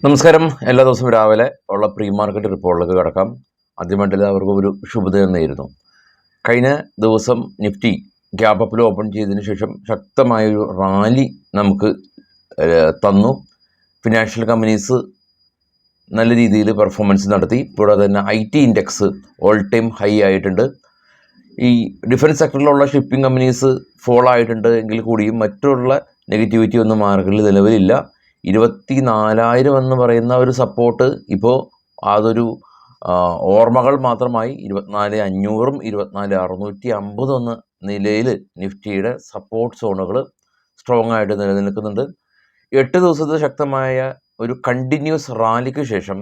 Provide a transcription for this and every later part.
നമസ്കാരം. എല്ലാ ദിവസവും രാവിലെ ഉള്ള പ്രീ മാർക്കറ്റ് റിപ്പോർട്ടിലേക്ക് കടക്കാം. ആദ്യമായിട്ട് അവർക്ക് ഒരു ശുഭദിനം നേരുന്നു. കഴിഞ്ഞ ദിവസം നിഫ്റ്റി ഗ്യാപ് അപ്പിൽ ഓപ്പൺ ചെയ്തതിന് ശേഷം ശക്തമായൊരു റാലി നമുക്ക് തന്നു. ഫിനാൻഷ്യൽ കമ്പനീസ് നല്ല രീതിയിൽ പെർഫോമൻസ് നടത്തി. കൂടാതെ തന്നെ IT index all time high ആയിട്ടുണ്ട്. ഈ ഡിഫൻസ് സെക്ടറിലുള്ള ഷിപ്പിംഗ് കമ്പനീസ് ഫോൾ ആയിട്ടുണ്ട് എങ്കിൽ കൂടിയും മറ്റുള്ള നെഗറ്റിവിറ്റി ഒന്നും മാർക്കറ്റിൽ നിലവിലില്ല. 24,000 എന്ന് പറയുന്ന ഒരു സപ്പോർട്ട് ഇപ്പോൾ അതൊരു ഓർമ്മകൾ മാത്രമായി. 24,500ഉം 24,650 എന്ന നിലയിൽ നിഫ്റ്റിയുടെ സപ്പോർട്ട് സോണുകൾ സ്ട്രോങ് ആയിട്ട് നിലനിൽക്കുന്നുണ്ട്. 8 ദിവസത്തെ ശക്തമായ ഒരു കണ്ടിന്യൂസ് റാലിക്ക് ശേഷം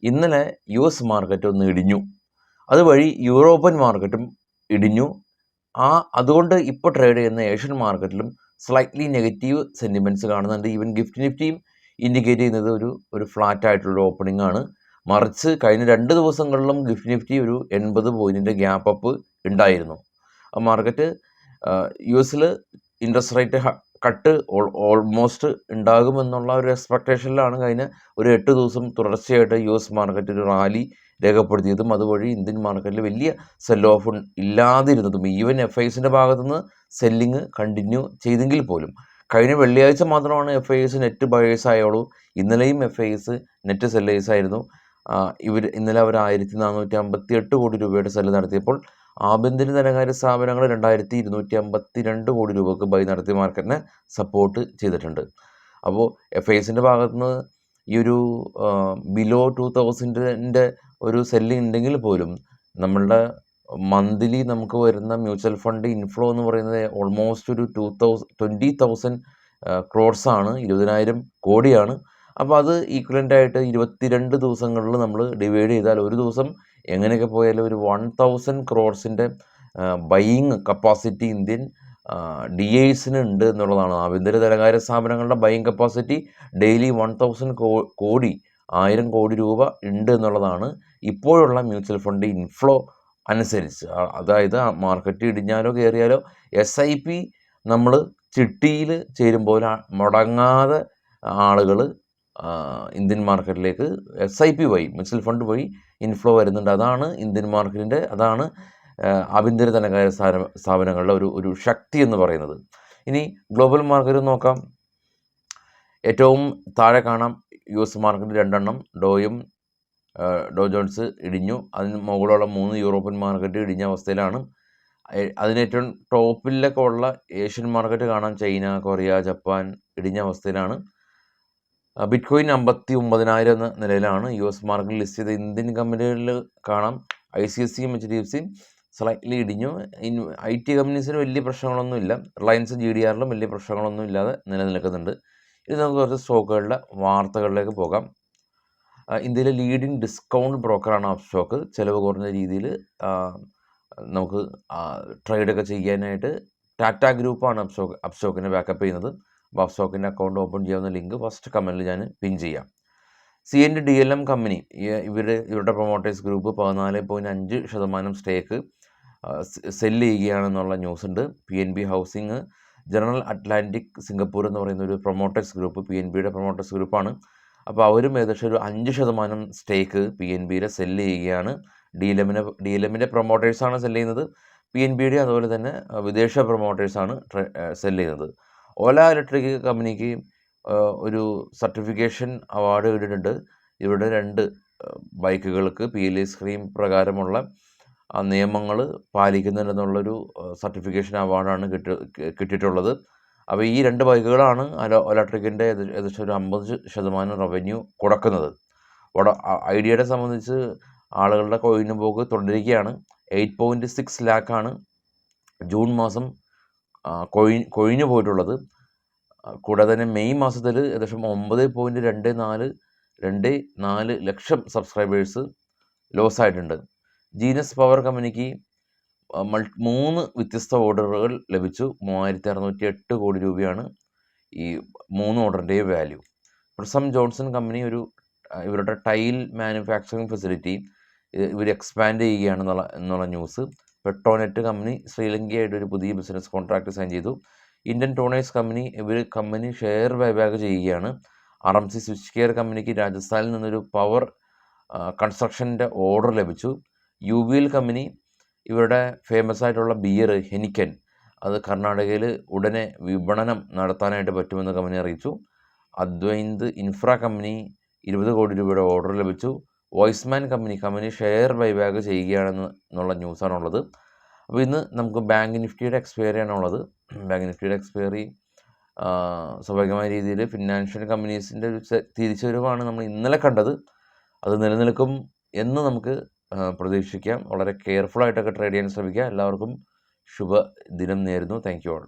ഇന്നലെ US മാർക്കറ്റ് ഒന്ന് ഇടിഞ്ഞു. അതുവഴി യൂറോപ്യൻ മാർക്കറ്റും ഇടിഞ്ഞു. അതുകൊണ്ട് ഇപ്പോൾ ട്രേഡ് ചെയ്യുന്ന ഏഷ്യൻ മാർക്കറ്റിലും സ്ലൈറ്റ്ലി നെഗറ്റീവ് സെൻറ്റിമെൻറ്റ്സ് കാണുന്നുണ്ട്. ഈവൻ ഗിഫ്റ്റ് നിഫ്റ്റിയും ഇൻഡിക്കേറ്റ് ചെയ്യുന്നത് ഒരു ഫ്ലാറ്റ് ആയിട്ടുള്ള ഓപ്പണിംഗ് ആണ്. മറിച്ച് കഴിഞ്ഞ 2 ദിവസങ്ങളിലും ഗിഫ്റ്റ് നിഫ്റ്റി ഒരു 80 പോയിൻറ്റിൻ്റെ ഗ്യാപ്പ് അപ്പ് ഉണ്ടായിരുന്നു. Market US interest rate cut almost ഉണ്ടാകുമെന്നുള്ള ഒരു എക്സ്പെക്റ്റേഷനിലാണ് കഴിഞ്ഞ ഒരു 8 ദിവസം തുടർച്ചയായിട്ട് US മാർക്കറ്റ് ഒരു റാലി രേഖപ്പെടുത്തിയതും അതുവഴി ഇന്ത്യൻ മാർക്കറ്റിൽ വലിയ സെൽ ഓഫ് ഇല്ലാതിരുന്നതും. ഈവൻ FISൻ്റെ ഭാഗത്തുനിന്ന് സെല്ലിങ് കണ്ടിന്യൂ ചെയ്തെങ്കിൽ പോലും കഴിഞ്ഞ വെള്ളിയാഴ്ച മാത്രമാണ് FIS നെറ്റ് ബയേഴ്സ് ആയോളൂ. ഇന്നലെയും FIS നെറ്റ് സെല്ലേഴ്സ് ആയിരുന്നു. ഇന്നലെ അവർ 1,458 കോടി രൂപയുടെ സെല്ല് നടത്തിയപ്പോൾ ആഭ്യന്തര ധനകാര്യ സ്ഥാപനങ്ങൾ 2,252 കോടി രൂപക്ക് ബൈ നടത്തി മാർക്കറ്റിനെ സപ്പോർട്ട് ചെയ്തിട്ടുണ്ട്. അപ്പോൾ FISൻ്റെ ഭാഗത്തുനിന്ന് ഈ ഒരു ബിലോ 2,000ൻ്റെ ഒരു സെല്ലിംഗ് ഉണ്ടെങ്കിൽ പോലും നമ്മളുടെ മന്ത്ലി നമുക്ക് വരുന്ന മ്യൂച്വൽ ഫണ്ട് ഇൻഫ്ലോ എന്ന് പറയുന്നത് ഓൾമോസ്റ്റ് ഒരു 20,000 ക്രോഡ്സാണ്, 20,000 കോടിയാണ്. അപ്പോൾ അത് ഈക്വലൻ്റ് ആയിട്ട് 22 ദിവസങ്ങളിൽ നമ്മൾ ഡിവൈഡ് ചെയ്താൽ ഒരു ദിവസം എങ്ങനെയൊക്കെ പോയാലും ഒരു 1,000 ക്രോഡ്സിൻ്റെ ബൈയിങ് കപ്പാസിറ്റി ഇന്ത്യൻ DISന് ഉണ്ട് എന്നുള്ളതാണ്. ആഭ്യന്തര ധനകാര്യ സ്ഥാപനങ്ങളുടെ ബൈയിങ് കപ്പാസിറ്റി ഡെയിലി 1,000 കോടി 1000 കോടി രൂപ ഉണ്ട് എന്നുള്ളതാണ് ഇപ്പോഴുള്ള മ്യൂച്വൽ ഫണ്ട് ഇൻഫ്ലോ അനുസരിച്ച്. അതായത് മാർക്കറ്റ് ഇടിഞ്ഞാലോ കയറിയാലോ SIP നമ്മൾ ചിട്ടിയിൽ ചേരുമ്പോൾ മുടങ്ങാതെ ആളുകൾ ഇന്ത്യൻ മാർക്കറ്റിലേക്ക് SIP വഴി മ്യൂച്വൽ ഫണ്ട് വഴി ഇൻഫ്ലോ വരുന്നുണ്ട്. അതാണ് ഇന്ത്യൻ മാർക്കറ്റിൻ്റെ, അതാണ് ആഭ്യന്തര ധനകാര്യ സ്ഥാപനങ്ങളുടെ ഒരു ശക്തി എന്ന് പറയുന്നത്. ഇനി ഗ്ലോബൽ മാർക്കറ്റ് നോക്കാം. ഏറ്റവും താഴെ കാണാം US മാർക്കറ്റ് 2 എണ്ണം. ഡോ ജോൺസ് ഇടിഞ്ഞു. അതിന് മുകളിലുള്ള 3 യൂറോപ്യൻ മാർക്കറ്റ് ഇടിഞ്ഞ അവസ്ഥയിലാണ്. അതിനേറ്റവും ടോപ്പിലൊക്കെ ഉള്ള ഏഷ്യൻ മാർക്കറ്റ് കാണാം. ചൈന, കൊറിയ, ജപ്പാൻ ഇടിഞ്ഞ അവസ്ഥയിലാണ്. ബിറ്റ്കോയിൻ 59,000 എന്ന നിലയിലാണ്. US മാർക്കറ്റിൽ ലിസ്റ്റ് ചെയ്ത ഇന്ത്യൻ കമ്പനികളിൽ കാണാം ICICIയും HDFCയും സ്ലൈറ്റ്ലി ഇടിഞ്ഞു. IT കമ്പനീസിന് വലിയ പ്രശ്നങ്ങളൊന്നുമില്ല. റിലയൻസ് GDRലും വലിയ പ്രശ്നങ്ങളൊന്നും ഇല്ലാതെ നിലനിൽക്കുന്നുണ്ട്. ഇത് നമുക്ക് കുറച്ച് സ്റ്റോക്കുകളുടെ വാർത്തകളിലേക്ക് പോകാം. ഇന്ത്യയിലെ ലീഡിങ് ഡിസ്കൗണ്ട് ബ്രോക്കറാണ് അപ്സ്റ്റോക്ക്. ചിലവ് കുറഞ്ഞ രീതിയിൽ നമുക്ക് ട്രേഡൊക്കെ ചെയ്യാനായിട്ട് ടാറ്റ ഗ്രൂപ്പാണ് അപ്സ്റ്റോക്കിനെ ബാക്കപ്പ് ചെയ്യുന്നത്. അപ്പോൾ അപ്സ്റ്റോക്കിൻ്റെ അക്കൗണ്ട് ഓപ്പൺ ചെയ്യാവുന്ന ലിങ്ക് ഫസ്റ്റ് കമൻറ്റിൽ ഞാൻ പിൻ ചെയ്യാം. CNT DLM കമ്പനി ഇവരുടെ പ്രൊമോട്ടേഴ്സ് ഗ്രൂപ്പ് 14.5% സ്റ്റേക്ക് സെല്ല് ചെയ്യുകയാണെന്നുള്ള ന്യൂസ് ഉണ്ട്. PNB housing, general Atlantic Singapore എന്ന് പറയുന്ന ഒരു പ്രൊമോട്ടേഴ്സ് ഗ്രൂപ്പ് PNBയുടെ പ്രൊമോട്ടേഴ്സ് ഗ്രൂപ്പാണ്. അപ്പോൾ അവരും ഏകദേശം ഒരു 5% സ്റ്റേക്ക് PNBയുടെ സെല്ല് ചെയ്യുകയാണ്. DLMൻ്റെ പ്രൊമോട്ടേഴ്സാണ് സെല്ല് ചെയ്യുന്നത്. PNBയുടെ അതുപോലെ തന്നെ വിദേശ പ്രൊമോട്ടേഴ്സാണ് സെല്ല് ചെയ്യുന്നത്. ഓല ഇലക്ട്രിക് കമ്പനിക്ക് ഒരു സർട്ടിഫിക്കേഷൻ അവാർഡ് കിട്ടിയിട്ടുണ്ട്. ഇവിടെ 2 ബൈക്കുകൾക്ക് PLI സ്കീം പ്രകാരമുള്ള നിയമങ്ങൾ പാലിക്കുന്നുണ്ടെന്നുള്ളൊരു സർട്ടിഫിക്കേഷൻ അവാർഡാണ് കിട്ടിയിട്ടുള്ളത്. അപ്പോൾ ഈ 2 ബൈക്കുകളാണ് ഇലക്ട്രിക്കിൻ്റെ ഏകദേശം ഒരു 50% റവന്യൂ കൊടുക്കുന്നത്. ഐഡിയയെ സംബന്ധിച്ച് ആളുകളുടെ കൊഴിഞ്ഞു പോക്ക് തുടരുകയാണ്. 8.6 ലാഖാണ് ജൂൺ മാസം കൊഴിഞ്ഞു പോയിട്ടുള്ളത്. കൂടാതെ തന്നെ മെയ് മാസത്തിൽ ഏകദേശം 9.24 ലക്ഷം സബ്സ്ക്രൈബേഴ്സ് ലോസ് ആയിട്ടുണ്ട്. ജീനസ് പവർ കമ്പനിക്ക് 3 വ്യത്യസ്ത ഓർഡറുകൾ ലഭിച്ചു. 3,608 കോടി രൂപയാണ് ഈ 3 ഓർഡറിൻ്റെയും വാല്യൂ. പ്രിസം ജോൺസൺ കമ്പനി ഇവരുടെ ടൈൽ മാനുഫാക്ചറിങ് ഫെസിലിറ്റി ഇവർ എക്സ്പാൻഡ് ചെയ്യുകയാണെന്നുള്ള ന്യൂസ്. പെട്രോനെറ്റ് കമ്പനി ശ്രീലങ്കയായിട്ട് ഒരു പുതിയ ബിസിനസ് കോൺട്രാക്റ്റ് സൈൻ ചെയ്തു. Indian toners company company share buyback ചെയ്യുകയാണ്. RMC സ്വിച്ച് കെയർ കമ്പനിക്ക് രാജസ്ഥാനിൽ നിന്നൊരു പവർ കൺസ്ട്രക്ഷൻ്റെ ഓർഡർ ലഭിച്ചു. UBL കമ്പനി ഇവരുടെ ഫേമസ് ആയിട്ടുള്ള ബിയർ ഹെനിക്കൻ അത് കർണാടകയിൽ ഉടനെ വിപണനം നടത്താനായിട്ട് പറ്റുമെന്ന് കമ്പനി അറിയിച്ചു. അദ്വൈന്ത് ഇൻഫ്ര കമ്പനി 20 കോടി രൂപയുടെ ഓർഡർ ലഭിച്ചു. വോയ്സ്മാൻ കമ്പനി ഷെയർ ബൈബാക്ക് ചെയ്യുകയാണെന്നുള്ള ന്യൂസാണുള്ളത്. അപ്പോൾ ഇന്ന് നമുക്ക് ബാങ്ക് നിഫ്റ്റിയുടെ എക്സ്പയറി ആണുള്ളത്. ബാങ്ക് നിഫ്റ്റിയുടെ എക്സ്പയറി സ്വാഭാവികമായ രീതിയിൽ ഫിനാൻഷ്യൽ കമ്പനീസിൻ്റെ ഒരു തിരിച്ചുവരവാണ് നമ്മൾ ഇന്നലെ കണ്ടത്. അത് നിലനിൽക്കും എന്ന് നമുക്ക് പ്രതീക്ഷിക്കാം. വളരെ കെയർഫുള്ളായിട്ടൊക്കെ ട്രേഡ് ചെയ്യാൻ ശ്രമിക്കുക. എല്ലാവർക്കും ശുഭദിനം നേരുന്നു. Thank you all.